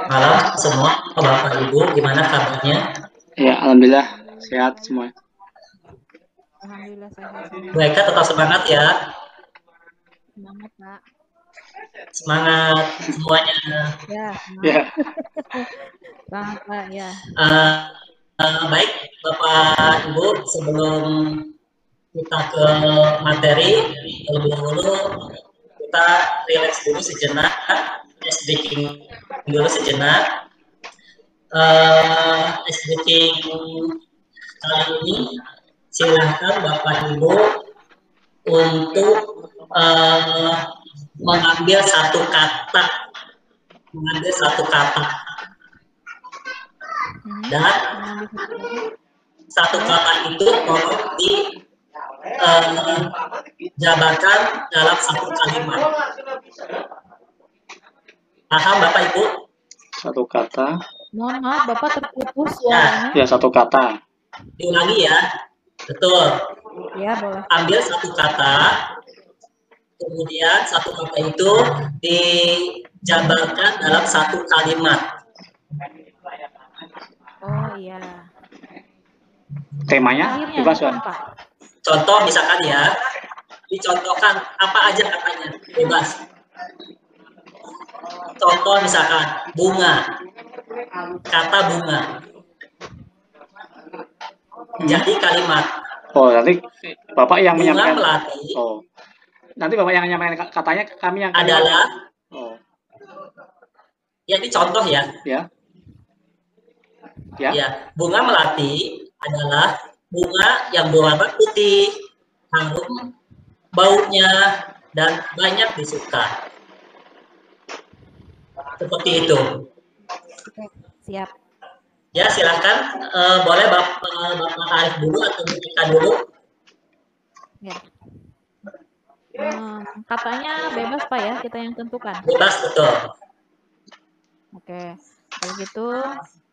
malam semua, Bapak Ibu, gimana kabarnya? Ya, alhamdulillah sehat semua. Alhamdulillah sehat semua. Mereka tetap semangat ya. Semangat, Pak. Semangat semuanya. Ya, Ya, semangat, Pak. Ya. Baik, Bapak Ibu, sebelum kita ke materi, terlebih dahulu kita relax dulu sejenak, ice breaking dulu sejenak. Ice breaking kali ini silakan Bapak Ibu untuk mengambil satu kata, dan satu kata itu tolong dijabarkan dalam satu kalimat. Paham Bapak Ibu? satu kata. Mohon maaf, Bapak terputus suaranya. Ya, satu kata. Diulangi ya. Betul. Ya, boleh. Ambil satu kata, kemudian satu kata itu dijabarkan dalam satu kalimat. Oh iya. Temanya bebas, Pak. Contoh misalkan ya, dicontohkan apa aja katanya, bebas. Contoh misalkan bunga, kata bunga. Jadi kalimat. Oh, nanti Bapak yang bunga menyampaikan. Melati. Oh, nanti Bapak yang menyampaikan katanya, kami yang adalah. Oh. Ya, ini contoh ya. Ya. Ya. Ya, bunga melati adalah bunga yang berwarna putih, harum, baunya, dan banyak disuka. Seperti itu. Oke, siap. Ya, silakan. Boleh Bapak Arif dulu atau Ika dulu? Ya. Katanya bebas Pak ya, kita yang tentukan. Bebas, betul. Oke, kalau gitu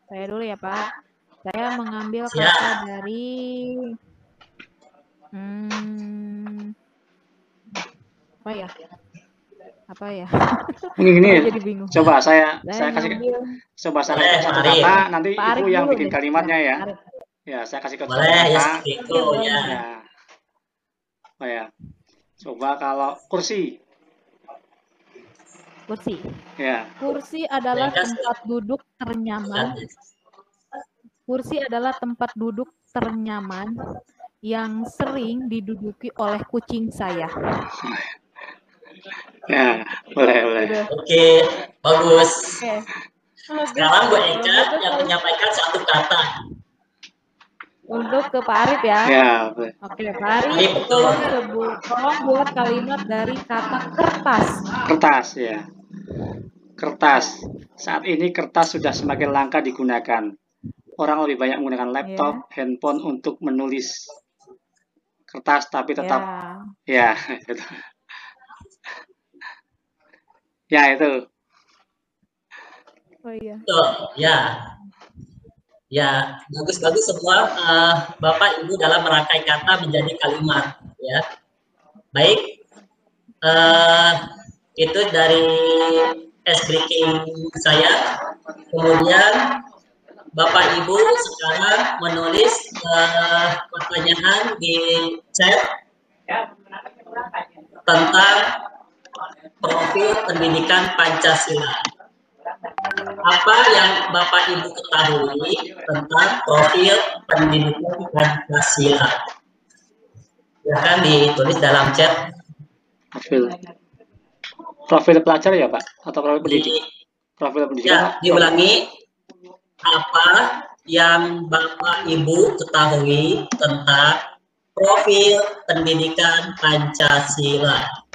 saya dulu ya Pak. Saya mengambil kata dari apa ya? Ini jadi bingung. Coba saya kasih satu kata, nanti Pak Ibu yang bikin kalimatnya ya. Ya, saya kasih ke boleh ya, itu ya. Oh ya. Coba kalau kursi. Kursi. Ya. Kursi adalah tempat duduk ternyaman. Kursi adalah tempat duduk ternyaman yang sering diduduki oleh kucing saya. Ya, boleh. Oke, bagus. Oke. Sekarang Bu Eka yang menyampaikan satu kata. Untuk ke Pak Arif ya. Ya, boleh. Oke, Pak Arif, tolong buat kalimat dari kata kertas. Kertas ya. Kertas. Saat ini kertas sudah semakin langka digunakan. Orang lebih banyak menggunakan laptop, handphone untuk menulis. Kertas tapi tetap ya itu. Ya itu. Oh iya. Ya. Ya, bagus-bagus semua Bapak Ibu dalam merangkai kata menjadi kalimat ya. Baik. Itu dari breaking saya. Kemudian Bapak Ibu sekarang menulis pertanyaan di chat tentang profil pendidikan Pancasila. Apa yang Bapak Ibu ketahui tentang profil pendidikan Pancasila? Silahkan ditulis dalam chat. Profil pelajar ya Pak? Atau profil pendidik? Profil pendidikan? Ya, diulangi. Apa yang Bapak Ibu ketahui tentang profil pendidikan Pancasila?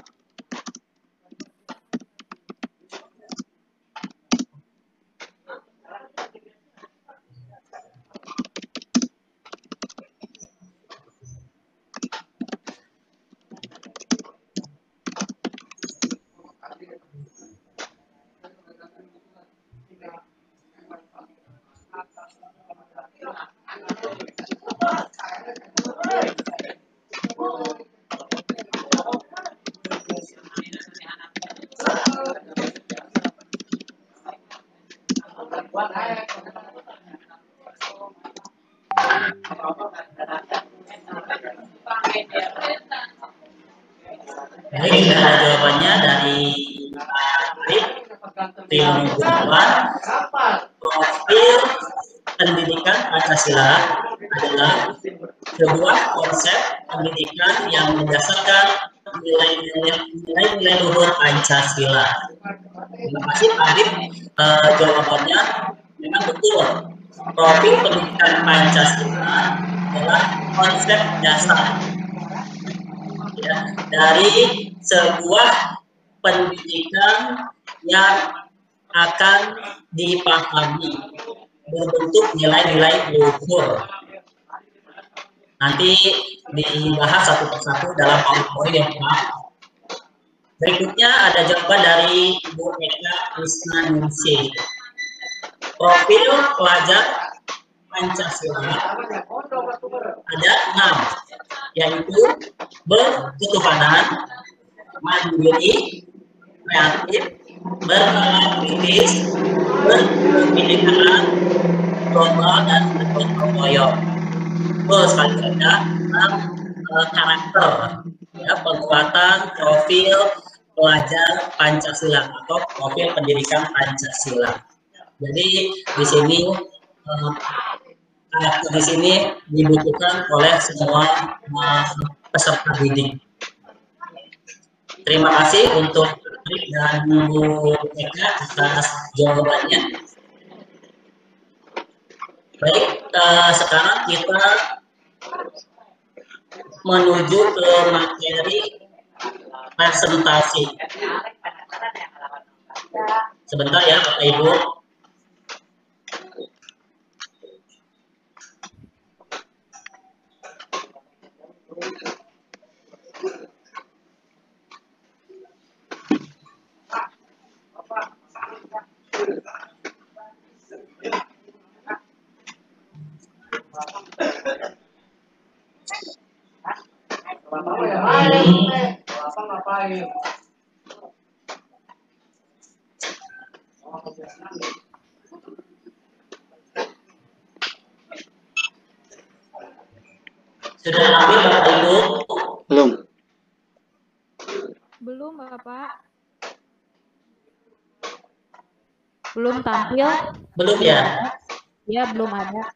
Baik, sudah ada jawabannya dari Trilum Gunawan. Profil pendidikan Pancasila adalah sebuah konsep pendidikan yang berdasarkan nilai-nilai luhur Pancasila. Terima kasih Pak Arif. Jawabannya memang betul. Profil pendidikan Pancasila adalah konsep dasar ya, dari sebuah pendidikan yang akan dipahami berbentuk nilai-nilai luhur. Nanti dibahas satu persatu dalam poin-poin yang Pak. Berikutnya ada jawaban dari Bu Eka Krisnaningsih. Profil pelajar Pancasila ada 6, yaitu berketuhanan, mandiri, kreatif, bernalar kritis, berkebinekaan, global, dan bergotong royong. Sekali saja 6 karakter ya, penguatan profil pelajar Pancasila atau profil pendidikan Pancasila. Jadi di sini karakter di sini dibutuhkan oleh semua peserta didik. Terima kasih untuk Trik dan Bu Eka atas jawabannya. Baik, sekarang kita menuju ke materi presentasi. Sebentar ya Bapak Ibu. Sudah ambil Bapak Ibu? Belum. Belum, Bapak. Belum tampil? Belum ya? Ya, belum ada.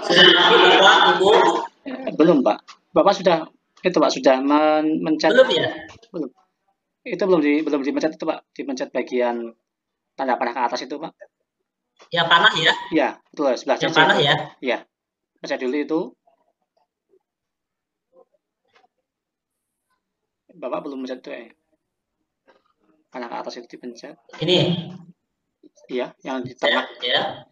Sudah ambil Bapak Ibu? Belum Pak. Bapak sudah itu Pak sudah mencet. Belum ya? Belum. Itu belum dipencet itu Pak, dipencet bagian tanda panah ke atas itu Pak. Yang panah ya? Iya, betul sebelah yang panah ya? Iya. Pencet dulu itu. Bapak belum mencet tuh panah ke atas itu dipencet. Ini? Iya, yang di tengah. Ya.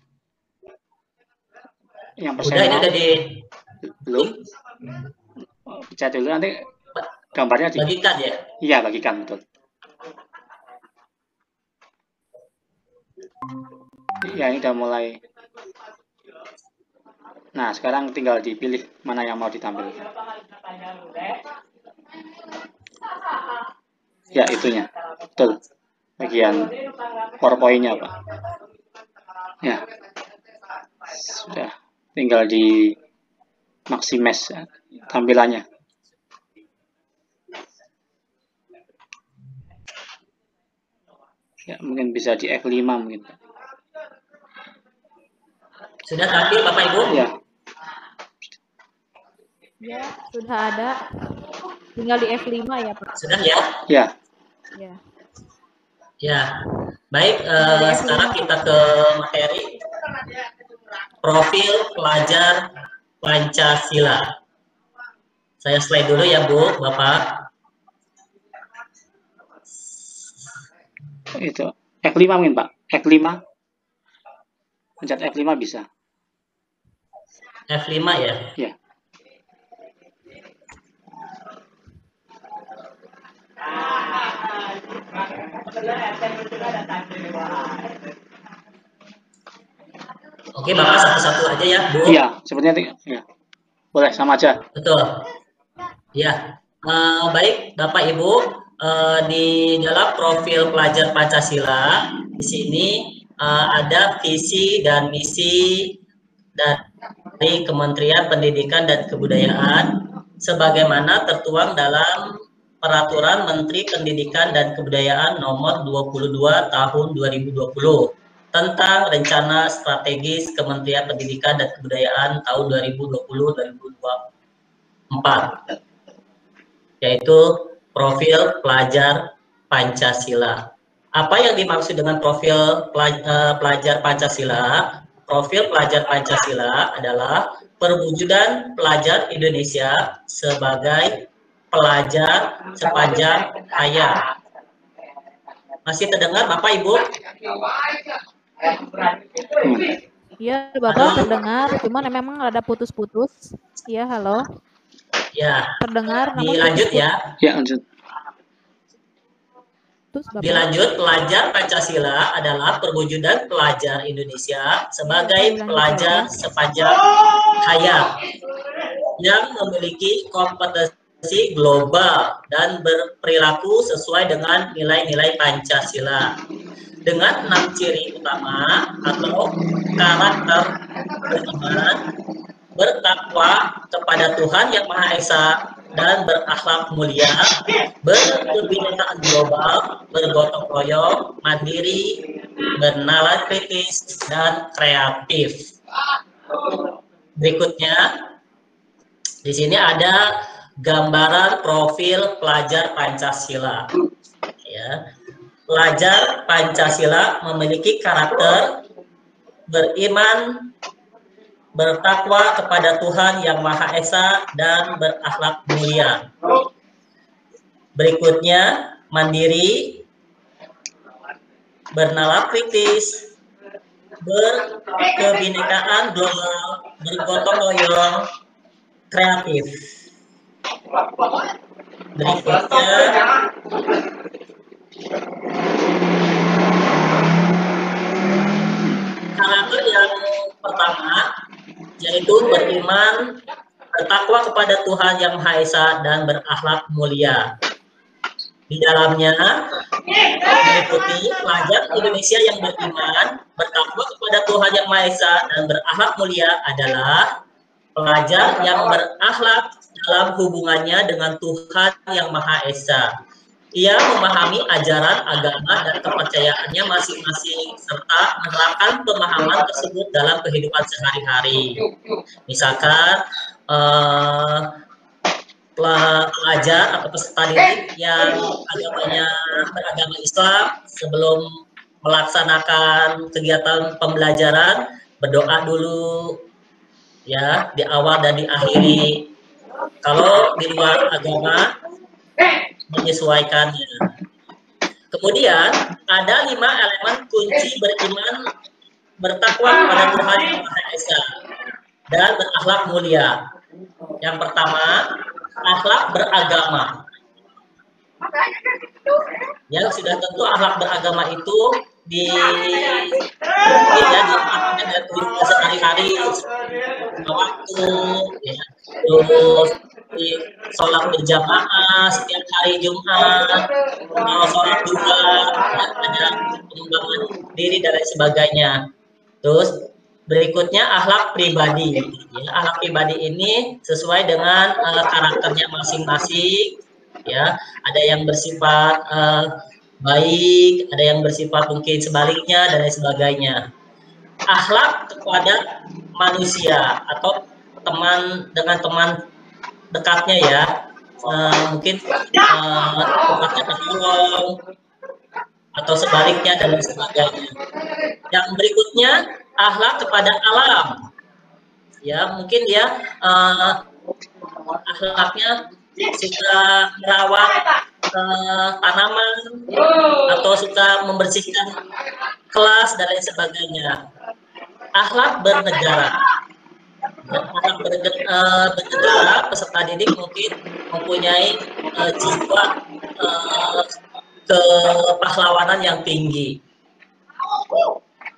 Yang persen udah, ini udah di belum. Pencet dulu nanti gambarnya bagikan ya? Iya, bagikan betul. Ya, ini udah mulai. Nah, sekarang tinggal dipilih mana yang mau ditampilkan. Ya, itunya. Betul. Bagian PowerPoint-nya, Pak. Ya. Sudah. Tinggal di maximize tampilannya. Ya, mungkin bisa di F5 mungkin. Sudah tampil Bapak Ibu? Ya. Ya, sudah ada. Tinggal di F5 ya, Pak. Sudah ya? Ya. Ya. Ya. Baik, sekarang kita ke materi profil pelajar Pancasila. Saya slide dulu ya, Bu, Bapak. Itu F5 mungkin, Pak. F5. Pencet F5 bisa. F5 ya? Ya. Oke, Bapak satu-satu aja ya, Bu. Iya, sepertinya ya. Boleh sama aja. Betul. Ya, baik Bapak Ibu, di dalam profil pelajar Pancasila di sini ada visi dan misi dari Kementerian Pendidikan dan Kebudayaan sebagaimana tertuang dalam Peraturan Menteri Pendidikan dan Kebudayaan Nomor 22 Tahun 2020 tentang Rencana Strategis Kementerian Pendidikan dan Kebudayaan tahun 2020-2024, yaitu profil pelajar Pancasila. Apa yang dimaksud dengan profil pelajar Pancasila? Profil pelajar Pancasila adalah perwujudan pelajar Indonesia sebagai pelajar sepanjang hayat. Masih terdengar Bapak Ibu? Iya, Bapak terdengar, cuman memang ada putus-putus. Iya, halo. Ya. Terdengar, namun dilanjut putus-putus. ya. Ya, lanjut. Dilanjut, pelajar Pancasila adalah perwujudan pelajar Indonesia sebagai pelajar sepanjang hayat yang memiliki kompetensi global dan berperilaku sesuai dengan nilai-nilai Pancasila dengan 6 ciri utama atau karakter beriman, bertakwa kepada Tuhan Yang Maha Esa dan berakhlak mulia, berkebinekaan global, bergotong royong, mandiri, bernalar kritis, dan kreatif. Berikutnya, di sini ada gambaran profil pelajar Pancasila. Ya. Pelajar Pancasila memiliki karakter beriman, bertakwa kepada Tuhan Yang Maha Esa dan berakhlak mulia. Berikutnya, mandiri, bernalar kritis, berkebinekaan global, bergotong royong, kreatif. Berikutnya, karakter yang pertama yaitu beriman, bertakwa kepada Tuhan Yang Maha Esa dan berakhlak mulia. Di dalamnya meliputi pelajar Indonesia yang beriman, bertakwa kepada Tuhan Yang Maha Esa dan berakhlak mulia adalah pelajar yang berakhlak dalam hubungannya dengan Tuhan Yang Maha Esa. Ia memahami ajaran agama dan kepercayaannya masing-masing serta menerapkan pemahaman tersebut dalam kehidupan sehari-hari. Misalkan pelajar atau peserta didik yang agamanya beragama Islam sebelum melaksanakan kegiatan pembelajaran berdoa dulu ya di awal dan di akhiri. Kalau di luar agama menyesuaikannya. Kemudian ada 5 elemen kunci beriman, bertakwa kepada Tuhan Yang Maha Esa dan berakhlak mulia. Yang pertama, akhlak beragama. Ya sudah tentu akhlak beragama itu sehari-hari waktu, ya, terus di sholat berjamaah setiap hari Jumat, kalau sholat duha, ada pengembangan diri dan lain sebagainya. Terus berikutnya akhlak pribadi. Ya, akhlak pribadi ini sesuai dengan karakternya masing-masing. Ya, ada yang bersifat baik, ada yang bersifat mungkin sebaliknya dan lain sebagainya. Akhlak kepada manusia atau teman dengan teman dekatnya ya, mungkin tempatnya tertolong atau sebaliknya dan lain sebagainya. Yang berikutnya akhlak kepada alam, ya mungkin dia akhlaknya suka merawat tanaman atau suka membersihkan kelas dan lain sebagainya. Akhlak bernegara. Akhlak bernegara, peserta didik mungkin mempunyai jiwa kepahlawanan yang tinggi.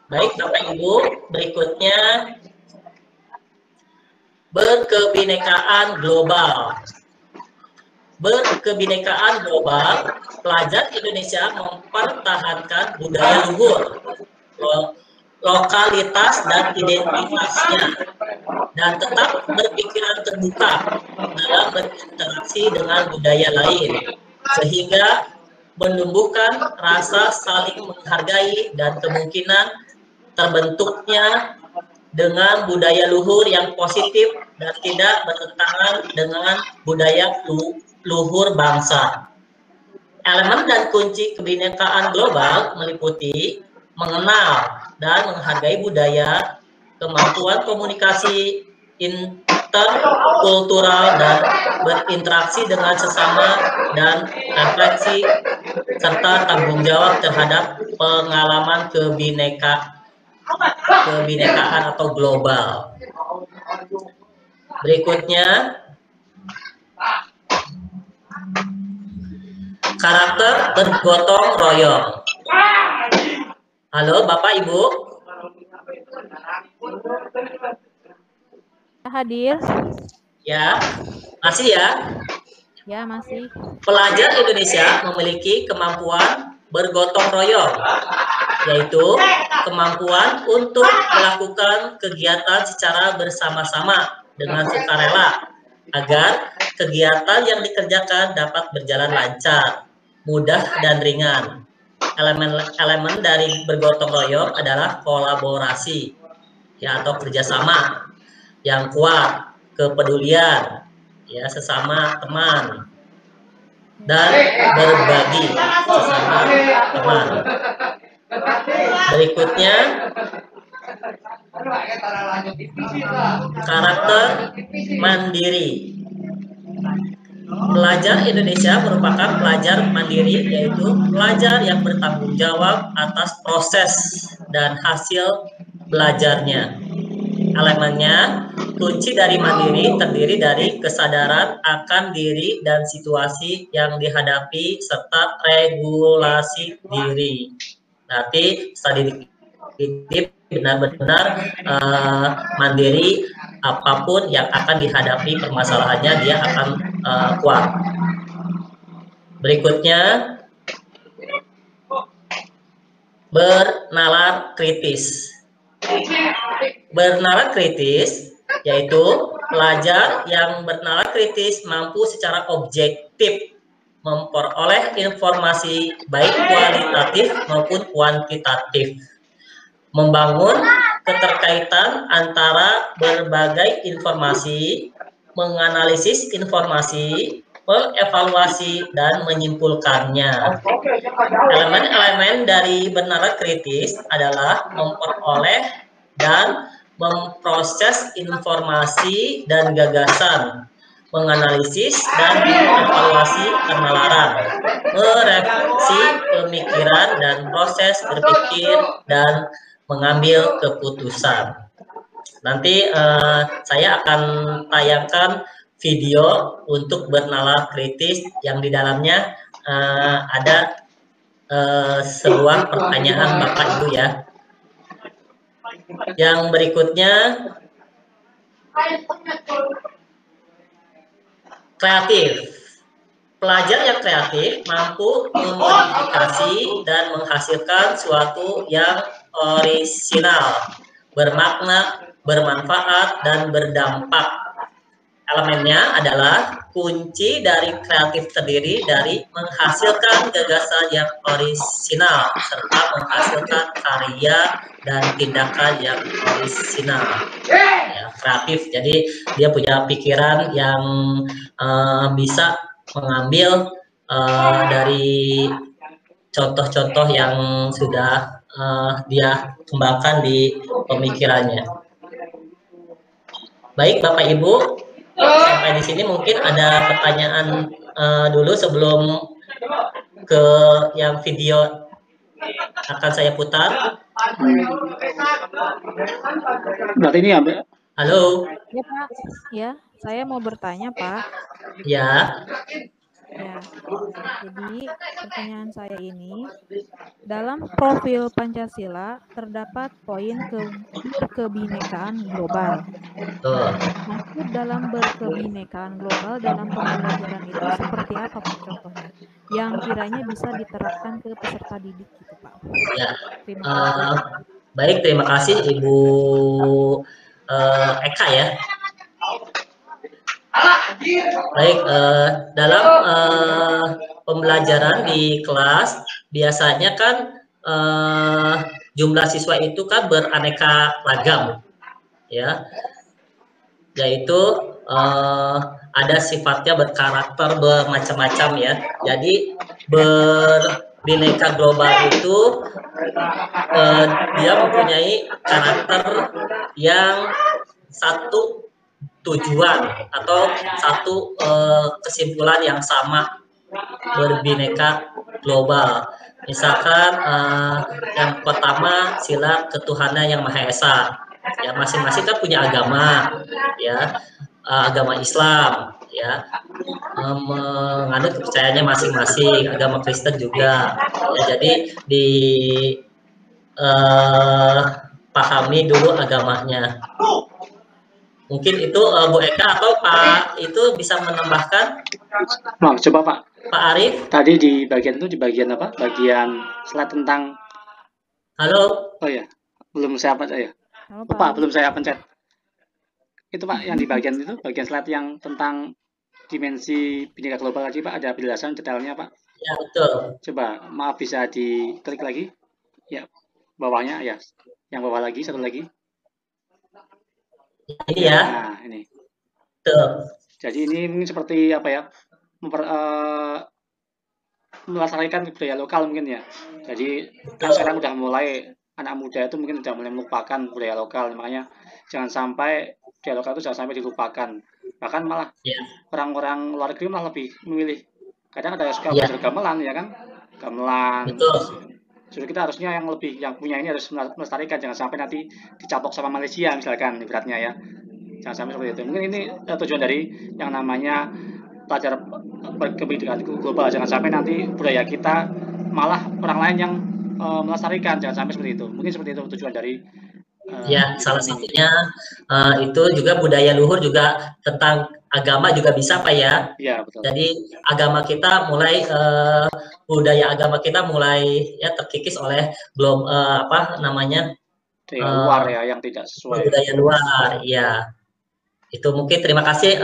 Baik Bapak Ibu, berikutnya berkebinekaan global. Berkebinekaan global, pelajar Indonesia mempertahankan budaya luhur, lokalitas dan identitasnya, dan tetap berpikiran terbuka dalam berinteraksi dengan budaya lain, sehingga menumbuhkan rasa saling menghargai dan kemungkinan terbentuknya dengan budaya luhur yang positif dan tidak bertentangan dengan budaya luhur bangsa. Elemen dan kunci kebinekaan global meliputi mengenal dan menghargai budaya, kemampuan komunikasi interkultural dan berinteraksi dengan sesama, dan refleksi serta tanggung jawab terhadap pengalaman kebinekaan atau global. Berikutnya, karakter bergotong royong. Halo Bapak Ibu. Hadir. Ya, masih ya? Ya, masih. Pelajar Indonesia memiliki kemampuan bergotong royong, yaitu kemampuan untuk melakukan kegiatan secara bersama-sama dengan sukarela agar kegiatan yang dikerjakan dapat berjalan lancar, mudah, dan ringan. Elemen dari bergotong royong adalah kolaborasi, ya, atau kerjasama yang kuat, kepedulian, ya, sesama teman, dan berbagi sesama teman. Berikutnya, karakter mandiri. Pelajar Indonesia merupakan pelajar mandiri, yaitu pelajar yang bertanggung jawab atas proses dan hasil belajarnya. Elemennya, kunci dari mandiri terdiri dari kesadaran akan diri dan situasi yang dihadapi serta regulasi diri. Berarti studi ini benar-benar mandiri, apapun yang akan dihadapi permasalahannya dia akan kuat. Berikutnya, bernalar kritis. Bernalar kritis yaitu pelajar yang bernalar kritis mampu secara objektif memperoleh informasi baik kualitatif maupun kuantitatif, membangun keterkaitan antara berbagai informasi, menganalisis informasi, mengevaluasi, dan menyimpulkannya. Elemen-elemen dari bernalar kritis adalah memperoleh dan memproses informasi dan gagasan, menganalisis dan mengevaluasi penalaran, merefleksi pemikiran dan proses berpikir, dan mengambil keputusan. Nanti saya akan tayangkan video untuk bernalar kritis yang di dalamnya ada sebuah pertanyaan Bapak Ibu ya. Yang berikutnya, kreatif. Pelajar yang kreatif mampu memodifikasi dan menghasilkan suatu yang orisinal, bermakna, bermanfaat, dan berdampak. Elemennya adalah kunci dari kreatif terdiri dari menghasilkan gagasan yang orisinal serta menghasilkan karya dan tindakan yang orisinal. Ya, kreatif, jadi dia punya pikiran yang bisa mengambil dari contoh-contoh yang sudah dia kembangkan di pemikirannya. Baik Bapak Ibu, sampai di sini mungkin ada pertanyaan dulu sebelum ke yang video akan saya putar. Berarti ini ya, halo. Ya Pak, ya saya mau bertanya Pak. Ya. Ya, jadi pertanyaan saya ini, dalam profil Pancasila terdapat poin berkebinekaan global. Betul. Maksud dalam berkebinekaan global dalam pembelajaran itu seperti apa Pak contohnya? Yang kiranya bisa diterapkan ke peserta didik gitu Pak. Ya. Terima kasih. Baik, terima kasih Ibu Eka ya. Baik, dalam pembelajaran di kelas biasanya kan jumlah siswa itu kan beraneka ragam, ya, yaitu ada sifatnya berkarakter bermacam-macam ya. Jadi berbineka global itu dia mempunyai karakter yang satu tujuan atau satu kesimpulan yang sama, berbineka global. Misalkan yang pertama sila ketuhanan yang Maha Esa. Ya, masing-masing kan punya agama, ya, agama Islam, ya, menganut kepercayaannya masing-masing, agama Kristen juga. Ya, jadi pahami dulu agamanya. Mungkin itu Bu Eka atau Pak itu bisa menambahkan. Coba Pak. Pak Arif. Tadi di bagian itu, di bagian apa? Bagian slide tentang. Halo. Oh ya, belum saya apa ya? Halo, Pak, belum saya pencet. Itu Pak, yang di bagian itu, bagian slide yang tentang dimensi bineka global tadi Pak, ada penjelasan detailnya Pak. Ya, betul. Coba, maaf bisa diklik lagi. Ya, bawahnya ya. Yang bawah lagi, satu lagi. Ini ya. Nah, ini. Betul. Jadi ini mungkin seperti apa ya? Melestarikan budaya lokal mungkin ya. Jadi kan sekarang udah mulai anak muda itu mungkin udah mulai melupakan budaya lokal, makanya jangan sampai budaya lokal itu jangan sampai dilupakan. Bahkan malah orang-orang luar negeri malah lebih memilih. Kadang ada yang suka belajar gamelan ya kan, gamelan. Betul. Jadi kita harusnya yang punya ini harus melestarikan, jangan sampai nanti dicapok sama Malaysia misalkan beratnya ya. Jangan sampai seperti itu. Mungkin ini tujuan dari yang namanya pelajar berkebinekaan global, jangan sampai nanti budaya kita malah orang lain yang melestarikan, jangan sampai seperti itu. Mungkin seperti itu tujuan dari ya, salah satunya itu juga budaya luhur juga tentang agama juga bisa Pak ya. Ya, betul. Jadi agama kita mulai budaya agama kita mulai ya terkikis oleh belum apa namanya luar ya yang tidak sesuai. Budaya luar, ya. Itu mungkin terima kasih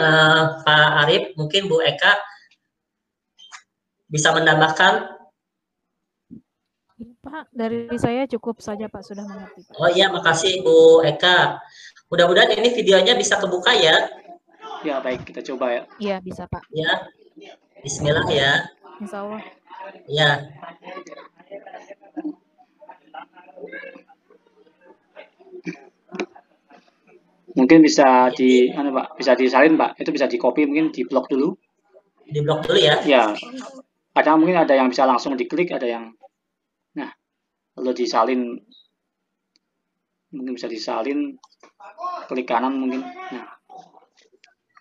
Pak Arif, mungkin Bu Eka bisa menambahkan. Pak, dari saya cukup saja Pak, sudah mengerti Pak. Oh iya, makasih Bu Eka. Mudah-mudahan ini videonya bisa kebuka ya. Ya baik, kita coba ya. Iya bisa Pak. Ya, Bismillah ya. Insya Allah. Ya. Mungkin bisa Pak, bisa disalin Pak. Itu bisa di copy, mungkin di blok dulu. Di blok dulu ya. Ya. Kadang mungkin ada yang bisa langsung diklik, ada yang lalu disalin, mungkin bisa disalin, klik kanan mungkin. Nah,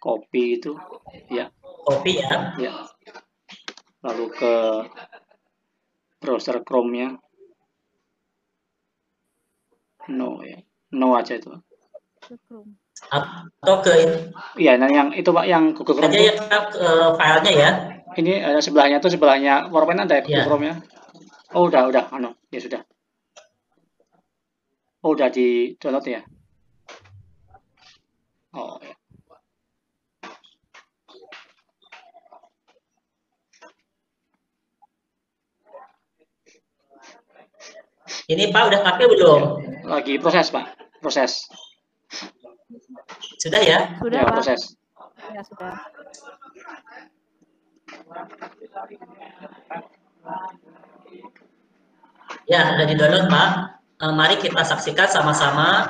copy itu, ya. Copy ya. Ya. Lalu ke browser Chrome-nya. No ya, no aja itu. Atau ke iya, nah yang itu Pak, yang Google Chrome aja ya ke filenya ya. Ini ada sebelahnya PowerPoint ada ya Google Chrome-nya. Oh udah, ya sudah. Oh udah di download ya. Oh ya. Ini Pak udah pakai belum? Lagi proses Pak, proses. Sudah ya? Sudah ya, Pak. Proses. Ya sudah. Ya, sudah di-download Pak. Mari kita saksikan sama-sama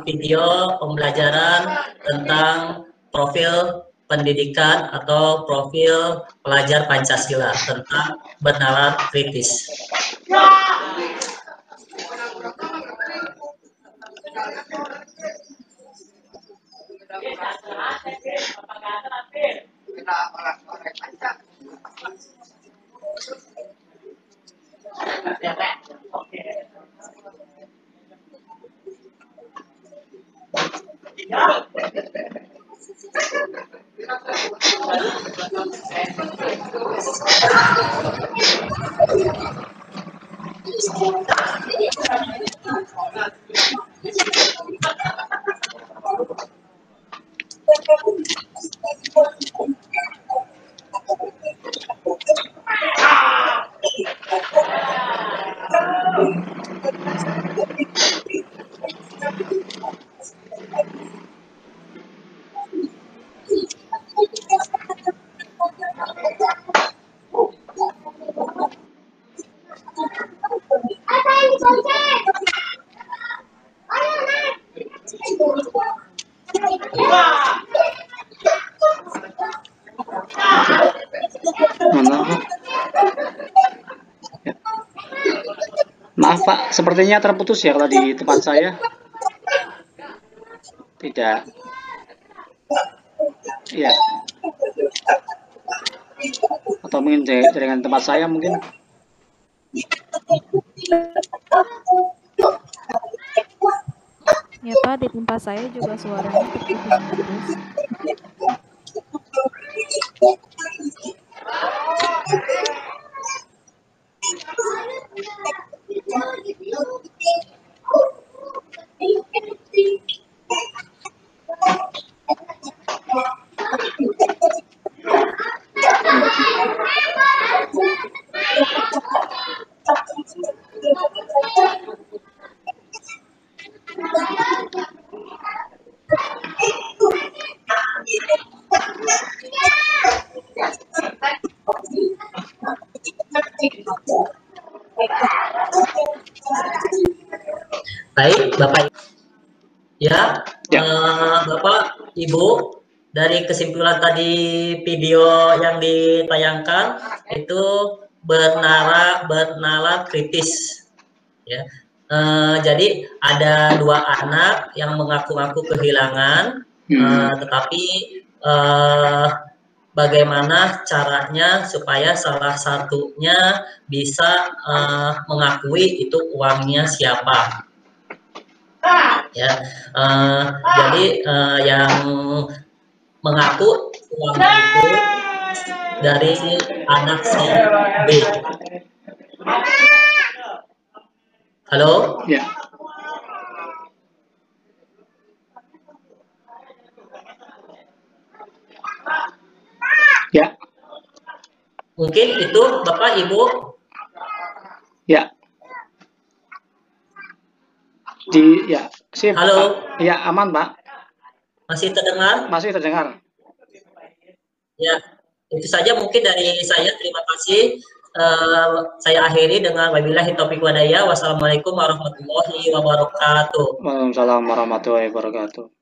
video pembelajaran tentang profil pendidikan atau profil pelajar Pancasila tentang bernalar kritis. Mana, Pak? Ya. Maaf Pak, sepertinya terputus ya kalau di tempat saya. Tidak. Iya. Atau mungkin jaringan tempat saya mungkin. Ya Pak, di tempat saya juga suaranya terputus-putus. Baik, Bapak. Ya, Bapak, Ibu, dari kesimpulan tadi video yang ditayangkan itu bernalar kritis. Ya, jadi ada 2 anak yang mengaku-ngaku kehilangan, tetapi bagaimana caranya supaya salah satunya bisa mengakui itu uangnya siapa. Ya, jadi yang mengaku uangnya itu dari anak si B. Halo? Ya. Ya. Mungkin itu Bapak Ibu. Ya. Ya, sip. Halo. Pak. Ya, aman Pak. Masih terdengar? Masih terdengar. Ya, itu saja mungkin dari saya. Terima kasih. Saya akhiri dengan wabillahi taufiq wa hidayah. Wassalamualaikum warahmatullahi wabarakatuh. Waalaikumsalam warahmatullahi wabarakatuh.